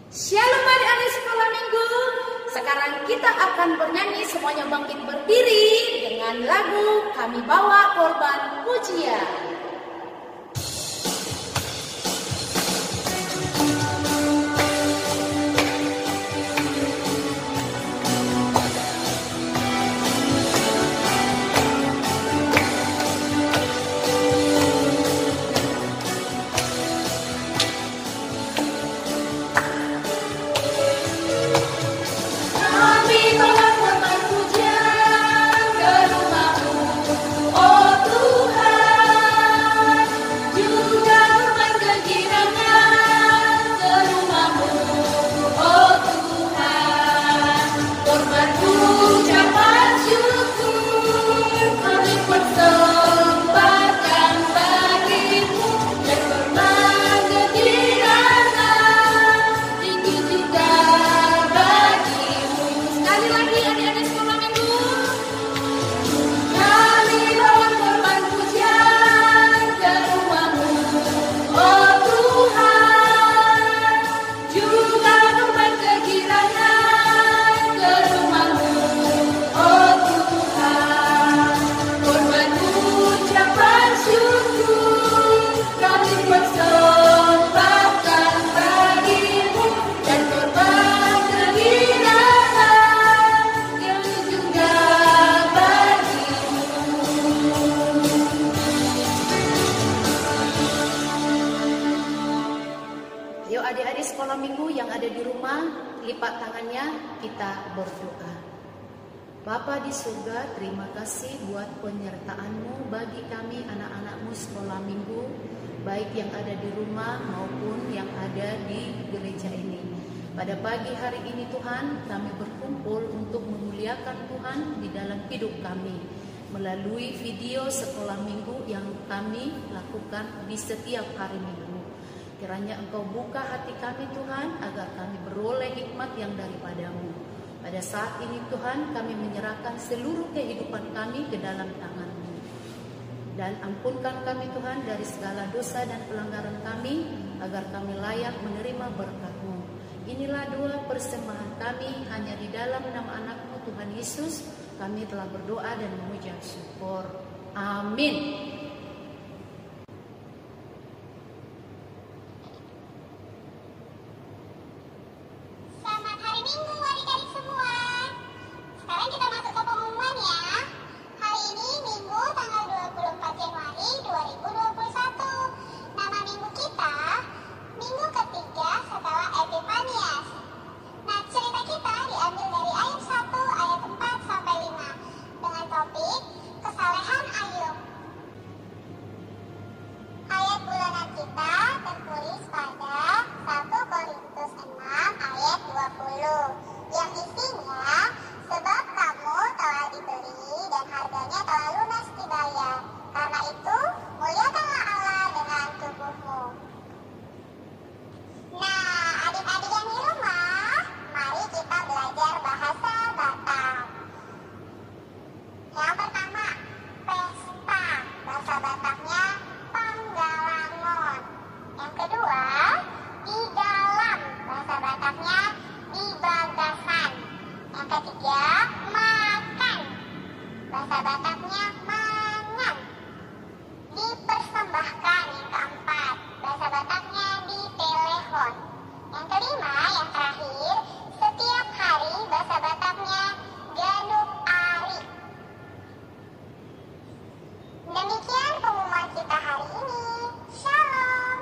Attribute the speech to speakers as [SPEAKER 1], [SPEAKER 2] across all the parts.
[SPEAKER 1] Shalom adik-adik sekolah minggu. Sekarang kita akan bernyanyi semuanya bangkit berdiri dengan lagu Kami Bawa Korban Pujian. Yuk adik-adik sekolah minggu yang ada di rumah, lipat tangannya, kita berdoa. Bapa di surga, terima kasih buat penyertaan-Mu bagi kami anak-anak-Mu sekolah minggu, baik yang ada di rumah maupun yang ada di gereja ini. Pada pagi hari ini Tuhan, kami berkumpul untuk memuliakan Tuhan di dalam hidup kami, melalui video sekolah minggu yang kami lakukan di setiap hari minggu. Kiranya Engkau buka hati kami Tuhan, agar kami beroleh hikmat yang daripada-Mu. Pada saat ini Tuhan, kami menyerahkan seluruh kehidupan kami ke dalam tangan-Mu. Dan ampunkan kami Tuhan dari segala dosa dan pelanggaran kami, agar kami layak menerima berkat-Mu. Inilah doa persembahan kami, hanya di dalam nama anak-Mu Tuhan Yesus, kami telah berdoa dan mengucap syukur. Amin.
[SPEAKER 2] Minggu adik-adik semua. Sekarang kita masuk ke pengumuman ya. Hari ini Minggu tanggal 24 Januari 2021. Nama minggu kita minggu ketiga setelah Epifanias. Nah, cerita kita diambil dari Ayub 1 ayat 4 sampai 5 dengan topik kesalehan Ayub. Ayat bulanan kita tertulis pada 1 Korintus 6 ayat 20 yang isinya, sebab kamu telah dibeli dan harganya telah lunas dibayar. Karena itu muliakanlah Allah dengan tubuhmu. Nah, adik-adik yang di rumah, mari kita belajar bahasa Batak. Yang pertama, pesta. Bahasa Bataknya panggalangon. Yang kedua, di dalam. Bahasa Bataknya di bagasan. Yang ketiga, makan. Bahasa Bataknya mangan. Dipersembahkan. Yang keempat, bahasa Bataknya di telepon. Yang kelima, yang terakhir, setiap hari. Bahasa Bataknya ganuk ari. Demikian pengumuman kita hari ini. Shalom.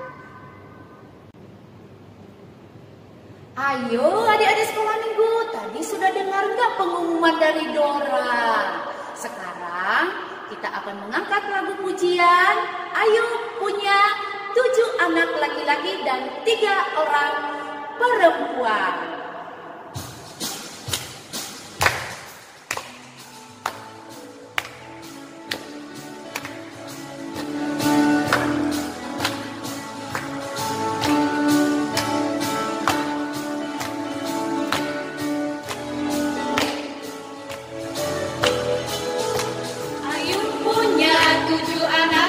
[SPEAKER 1] Ayo adik-adik sekolah minggu, tadi sudah dengar nggak pengumuman dari Dora? Sekarang kita akan mengangkat lagu pujian. Ayo punya 7 anak laki-laki dan 3 orang perempuan.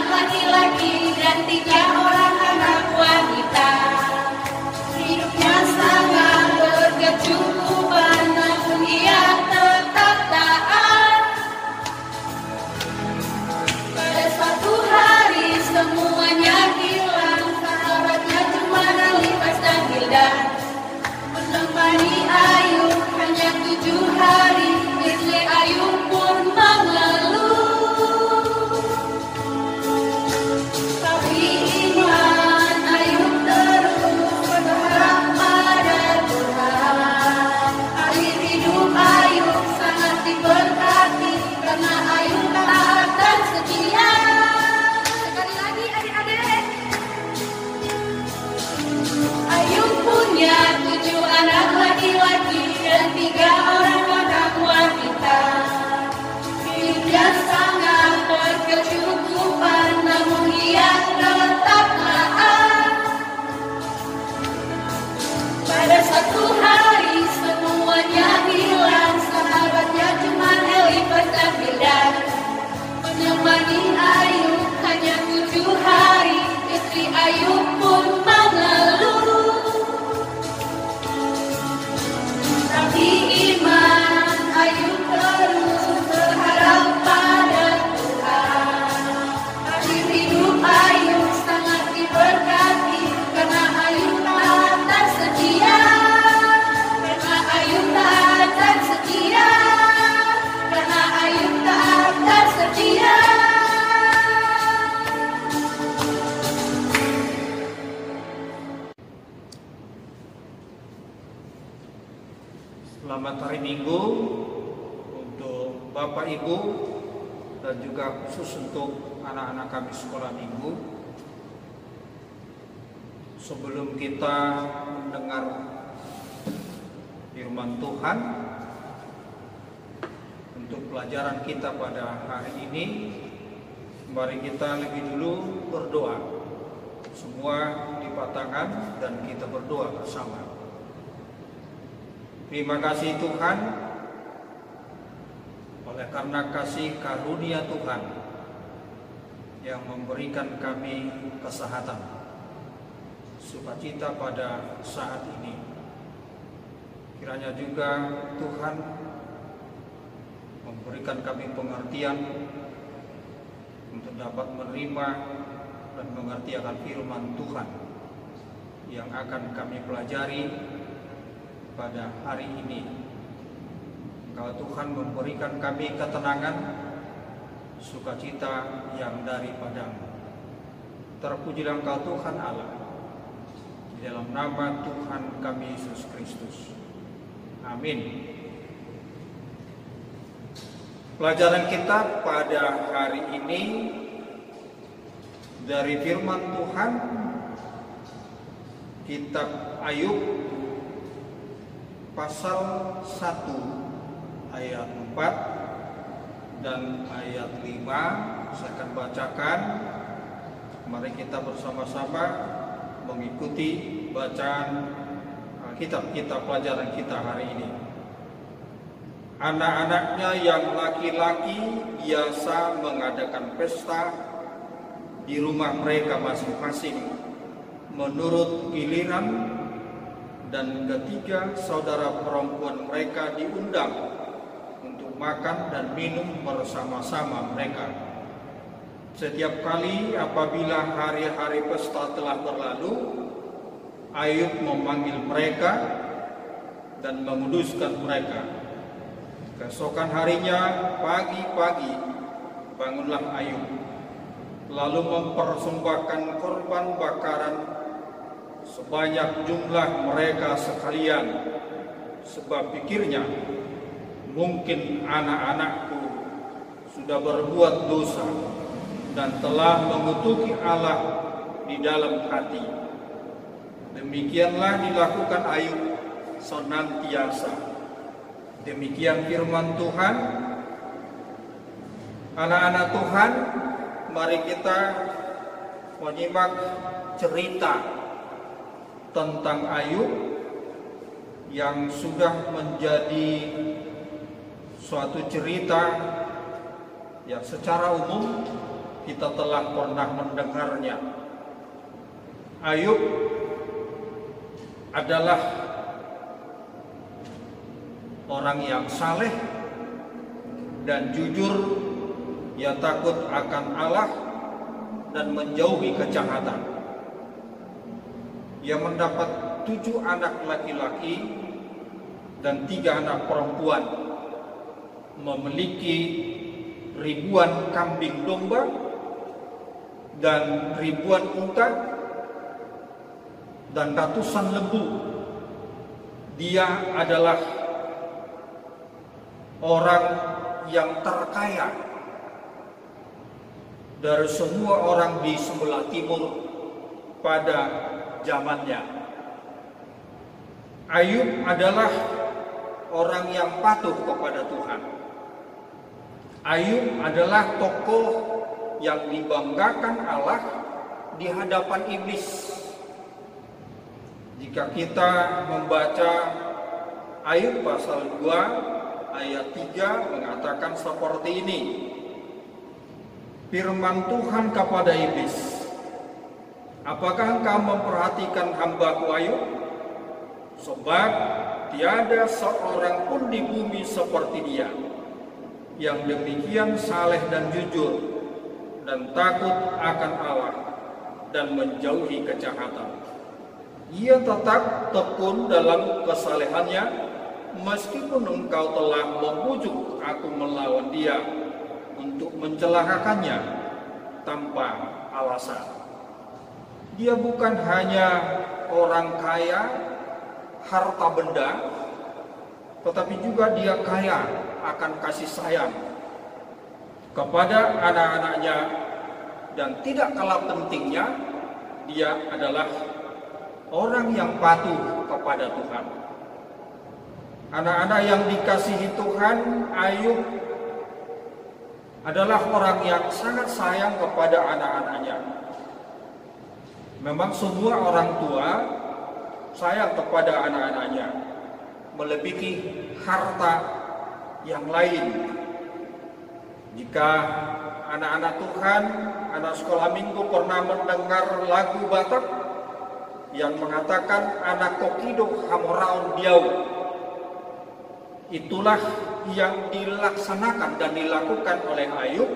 [SPEAKER 3] Laki-laki dan 3 orang anak wanita. Hidupnya sangat Selamat hari Minggu untuk Bapak Ibu dan juga khusus untuk anak-anak kami sekolah minggu. Sebelum kita mendengar firman Tuhan untuk pelajaran kita pada hari ini, mari kita lebih dulu berdoa. Semua lipat tangan dan kita berdoa bersama. Terima kasih Tuhan, oleh karena kasih karunia Tuhan yang memberikan kami kesehatan, sukacita pada saat ini. Kiranya juga Tuhan memberikan kami pengertian untuk dapat menerima dan mengerti akan firman Tuhan yang akan kami pelajari pada hari ini. Kalau Tuhan memberikan kami ketenangan, sukacita yang daripada-Mu. Terpujilah Engkau Tuhan Allah, di dalam nama Tuhan kami Yesus Kristus. Amin. Pelajaran kita pada hari ini dari firman Tuhan, kitab Ayub pasal 1 ayat 4 dan ayat 5. Saya akan bacakan. Mari kita bersama-sama mengikuti bacaan kitab pelajaran kita hari ini. Anak-anaknya yang laki-laki biasa mengadakan pesta di rumah mereka masing-masing menurut giliran, dan ketiga saudara perempuan mereka diundang untuk makan dan minum bersama-sama mereka. Setiap kali apabila hari-hari pesta telah berlalu, Ayub memanggil mereka dan menguduskan mereka. Keesokan harinya pagi-pagi bangunlah Ayub, lalu mempersembahkan korban bakaran sebanyak jumlah mereka sekalian, sebab pikirnya, mungkin anak-anakku sudah berbuat dosa dan telah mengutuki Allah di dalam hati. Demikianlah dilakukan Ayub senantiasa. Demikian firman Tuhan. Anak-anak Tuhan, mari kita menyimak cerita tentang Ayub yang sudah menjadi suatu cerita yang secara umum kita telah pernah mendengarnya. Ayub adalah orang yang saleh dan jujur. Ia takut akan Allah dan menjauhi kejahatan. Ia mendapat 7 anak laki-laki dan 3 anak perempuan, memiliki ribuan kambing domba dan ribuan unta dan ratusan lembu. Dia adalah orang yang terkaya dari semua orang di sebelah timur pada zamannya. Ayub adalah orang yang patuh kepada Tuhan. Ayub adalah tokoh yang dibanggakan Allah di hadapan iblis. Jika kita membaca Ayub pasal 2 ayat 3 mengatakan seperti ini. Firman Tuhan kepada iblis, apakah engkau memperhatikan hamba-Ku Ayub? Sebab tiada seorang pun di bumi seperti dia, yang demikian saleh dan jujur, dan takut akan Allah, dan menjauhi kejahatan. Ia tetap tekun dalam kesalehannya, meskipun engkau telah membujuk aku melawan dia untuk mencelakakannya tanpa alasan. Dia bukan hanya orang kaya, harta benda, tetapi juga dia kaya akan kasih sayang kepada anak-anaknya, dan tidak kalah pentingnya dia adalah orang yang patuh kepada Tuhan. Anak-anak yang dikasihi Tuhan, Ayub adalah orang yang sangat sayang kepada anak-anaknya. Memang semua orang tua sayang kepada anak-anaknya, melebihi harta yang lain. Jika anak-anak Tuhan, anak sekolah minggu pernah mendengar lagu Batak yang mengatakan anak kokido hamoraon diau, itulah yang dilaksanakan dan dilakukan oleh Ayub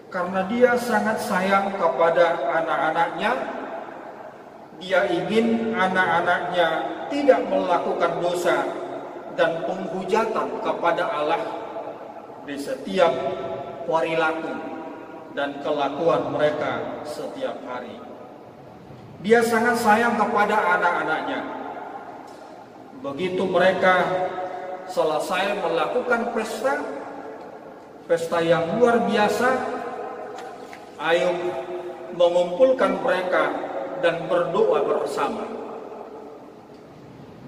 [SPEAKER 3] karena dia sangat sayang kepada anak-anaknya. Dia ingin anak-anaknya tidak melakukan dosa dan penghujatan kepada Allah di setiap perilaku dan kelakuan mereka setiap hari. Dia sangat sayang kepada anak-anaknya. Begitu mereka selesai melakukan pesta yang luar biasa, Ayub mengumpulkan mereka dan berdoa bersama.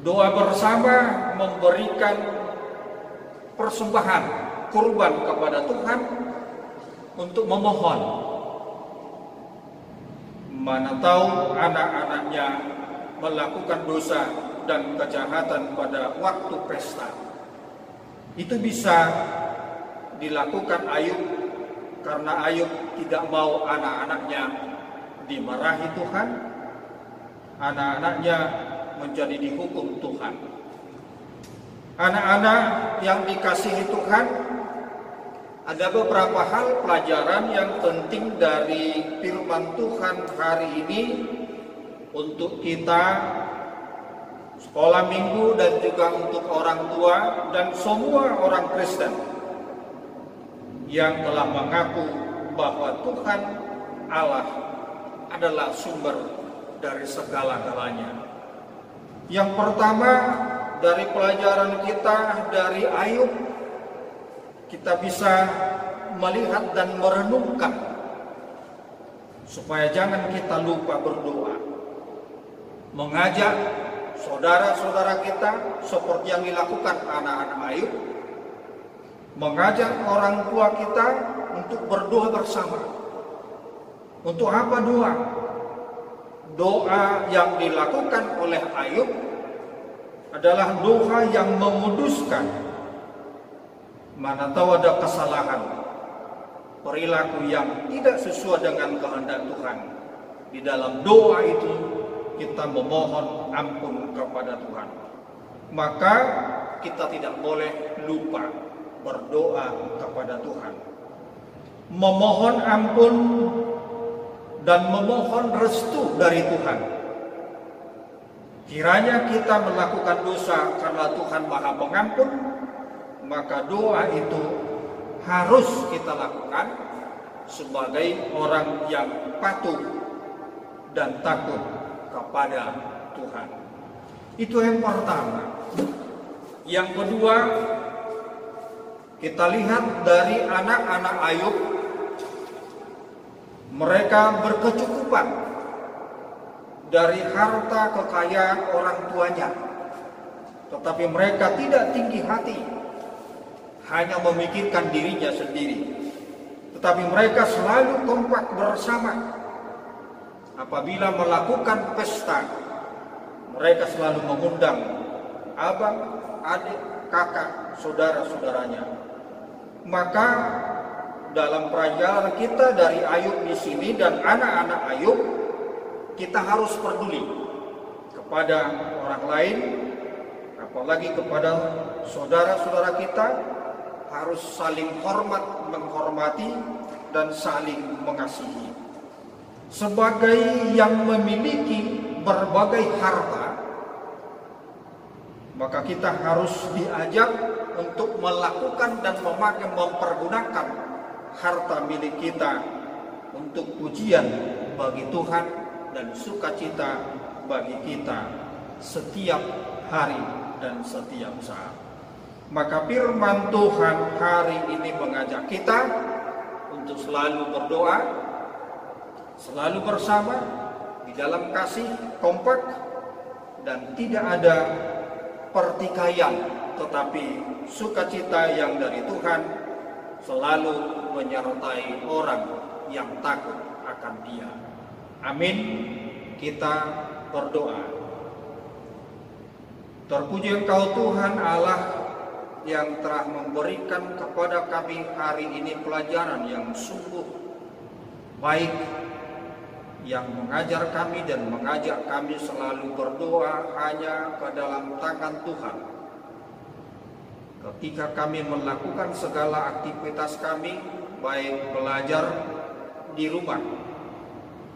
[SPEAKER 3] Doa bersama memberikan persembahan kurban kepada Tuhan untuk memohon. Mana tahu anak-anaknya melakukan dosa dan kejahatan pada waktu pesta. Itu bisa dilakukan Ayub karena Ayub tidak mau anak-anaknya dimarahi Tuhan, anak-anaknya menjadi dihukum Tuhan. Anak-anak yang dikasihi Tuhan, ada beberapa hal pelajaran yang penting dari firman Tuhan hari ini untuk kita sekolah minggu dan juga untuk orang tua dan semua orang Kristen yang telah mengaku bahwa Tuhan Allah adalah sumber dari segala-galanya. Yang pertama dari pelajaran kita dari Ayub, kita bisa melihat dan merenungkan supaya jangan kita lupa berdoa, mengajak saudara-saudara kita seperti yang dilakukan anak-anak Ayub, mengajak orang tua kita untuk berdoa bersama. Untuk apa doa? Doa yang dilakukan oleh Ayub adalah doa yang menguduskan. Mana tahu ada kesalahan, perilaku yang tidak sesuai dengan kehendak Tuhan. Di dalam doa itu kita memohon ampun kepada Tuhan. Maka kita tidak boleh lupa berdoa kepada Tuhan, memohon ampun dan memohon restu dari Tuhan. Kiranya kita melakukan dosa karena Tuhan Maha Pengampun, maka doa itu harus kita lakukan sebagai orang yang patuh dan takut kepada Tuhan. Itu yang pertama. Yang kedua, kita lihat dari anak-anak Ayub, mereka berkecukupan dari harta kekayaan orang tuanya, tetapi mereka tidak tinggi hati, hanya memikirkan dirinya sendiri. Tetapi mereka selalu kompak bersama. Apabila melakukan pesta, mereka selalu mengundang abang, adik, kakak, saudara-saudaranya. Maka dalam pelajaran kita dari Ayub di sini dan anak-anak Ayub, kita harus peduli kepada orang lain, apalagi kepada saudara-saudara kita, harus saling hormat, menghormati, dan saling mengasihi. Sebagai yang memiliki berbagai harta, maka kita harus diajak untuk melakukan dan mempergunakan harta milik kita untuk pujian bagi Tuhan dan sukacita bagi kita setiap hari dan setiap saat. Maka firman Tuhan hari ini mengajak kita untuk selalu berdoa, selalu bersama di dalam kasih kompak, dan tidak ada pertikaian, tetapi sukacita yang dari Tuhan selalu menyertai orang yang takut akan Dia. Amin. Kita berdoa. Terpuji Engkau Tuhan Allah yang telah memberikan kepada kami hari ini pelajaran yang sungguh baik, yang mengajar kami dan mengajak kami selalu berdoa hanya ke dalam tangan Tuhan. Ketika kami melakukan segala aktivitas kami, baik belajar di rumah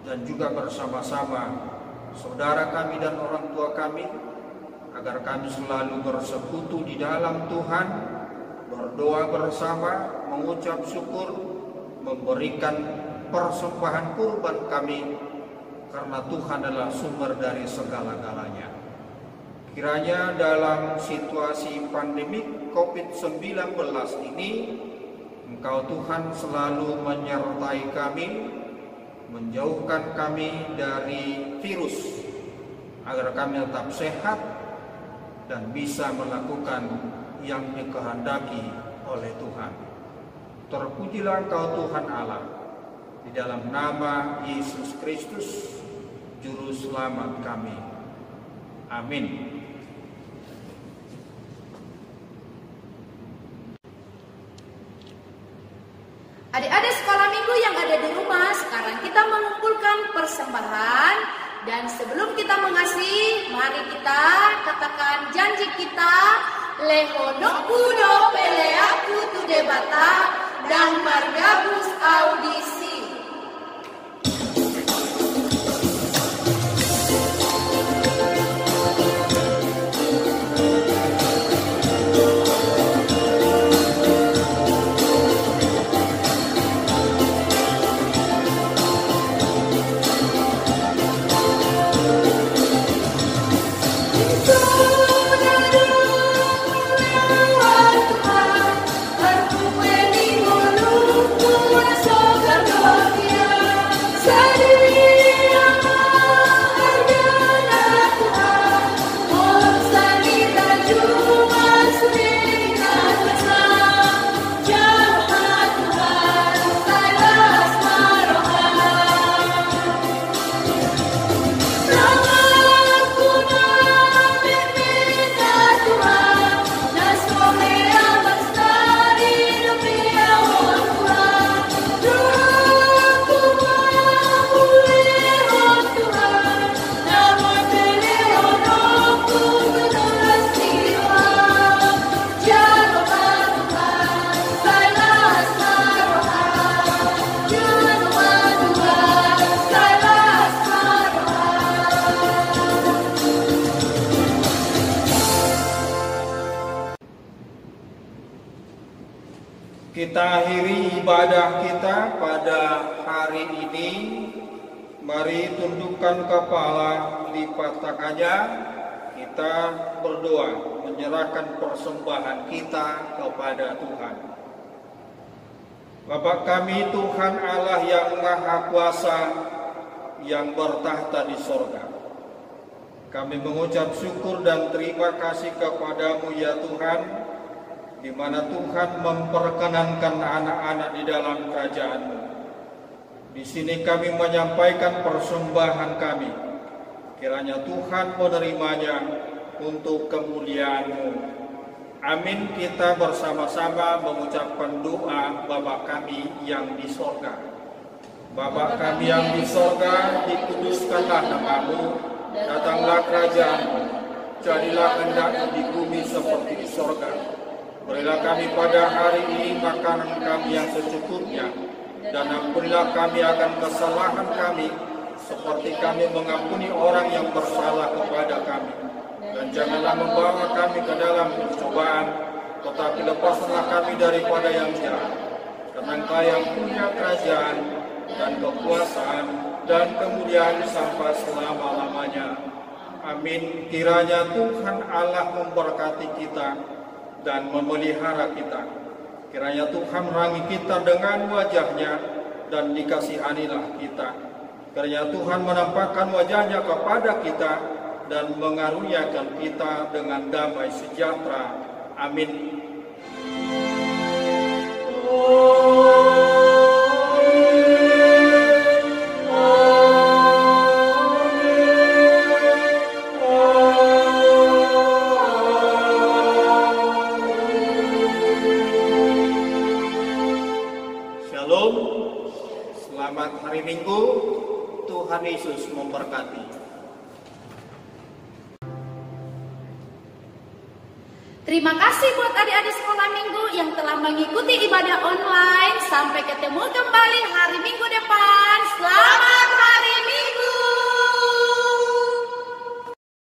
[SPEAKER 3] dan juga bersama-sama saudara kami dan orang tua kami, agar kami selalu bersekutu di dalam Tuhan, berdoa bersama, mengucap syukur, memberikan persembahan kurban kami, karena Tuhan adalah sumber dari segala-galanya. Kiranya dalam situasi pandemi COVID-19 ini, Engkau Tuhan selalu menyertai kami, menjauhkan kami dari virus, agar kami tetap sehat dan bisa melakukan yang dikehendaki oleh Tuhan. Terpujilah Engkau Tuhan Allah, di dalam nama Yesus Kristus, Juru Selamat kami. Amin.
[SPEAKER 1] Adik-adik sekolah minggu yang ada di rumah, sekarang kita mengumpulkan persembahan. Dan sebelum kita mengasihi, mari kita katakan janji kita. Lehono kudo peleaku tu debata dan margabus audisi.
[SPEAKER 3] Kita akhiri ibadah kita pada hari ini. Mari tundukkan kepala, lipat tangannya. Kita berdoa, menyerahkan persembahan kita kepada Tuhan. Bapa kami Tuhan Allah yang Maha Kuasa, yang bertahta di sorga, kami mengucap syukur dan terima kasih kepadamu ya Tuhan, di mana Tuhan memperkenankan anak-anak di dalam kerajaan-Mu. Di sini kami menyampaikan persembahan kami. Kiranya Tuhan menerimanya untuk kemuliaan-Mu. Amin. Kita bersama-sama mengucapkan doa Bapa kami yang di sorga. Bapa kami yang di sorga, dikuduskanlah nama-Mu, datanglah kerajaan-Mu, jadilah kehendak-Mu di bumi seperti di sorga. Berilah kami pada hari ini makanan kami yang secukupnya, dan ampunilah kami akan kesalahan kami, seperti kami mengampuni orang yang bersalah kepada kami. Dan janganlah membawa kami ke dalam pencobaan, tetapi lepaskanlah kami daripada yang jahat. Karena Engkau yang punya kerajaan dan kekuasaan dan kemuliaan sampai selama-lamanya. Amin. Kiranya Tuhan Allah memberkati kita dan memelihara kita. Kiranya Tuhan menerangi kita dengan wajah-Nya dan dikasihanilah kita. Kiranya Tuhan menampakkan wajah-Nya kepada kita dan mengaruniakan kita dengan damai sejahtera. Amin. Shalom, selamat hari Minggu, Tuhan Yesus memberkati.
[SPEAKER 1] Terima kasih buat adik-adik sekolah minggu yang telah mengikuti ibadah online. Sampai ketemu kembali hari Minggu depan. Selamat